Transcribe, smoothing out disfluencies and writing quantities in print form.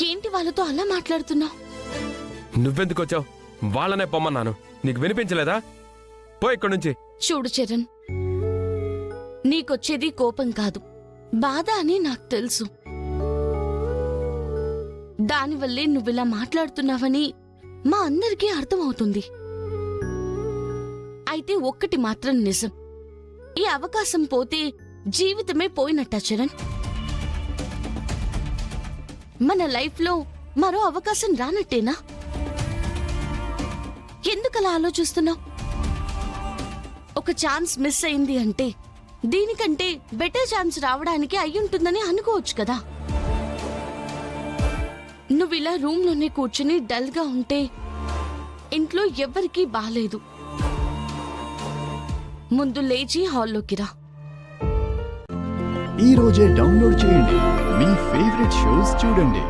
ఏంటి వాళ్ళతో అలా మాట్లాడుతున్నావు? నువ్వెందుకు వచ్చావు? వాళ్ళనే పొమ్మన్నాను. నీకు వినిపించలేదా? పో ఇక్కడి నుంచి. చూడు చరణ్, నీకొచ్చేది కోపం కాదు, బాధ అని నాకు తెలుసు. దానివల్లే నువ్విలా మాట్లాడుతున్నావని మా అందరికీ అర్థమవుతుంది. అయితే ఒక్కటి మాత్రం నిజం, ఈ అవకాశం పోతే జీవితమే పోయినట్టా చరణ్? మన లైఫ్లో మరో అవకాశం రానట్టేనా? ఎందుకలా ఆలోచిస్తున్నావు? ఒక ఛాన్స్ మిస్ అయింది అంటే దీనికంటే బెటర్ ఛాన్స్ రావడానికి అయ్యుంటుందని అనుకోవచ్చు కదా. నువ్విలా రూమ్లోనే కూర్చుని డల్గా ఉంటే ఇంట్లో ఎవ్వరికీ బాలేదు. ముందు లేచి హాల్లోకి రా. ఈ రోజే డౌన్లోడ్ చేయండి, మీ ఫేవరెట్ షోస్ చూడండి.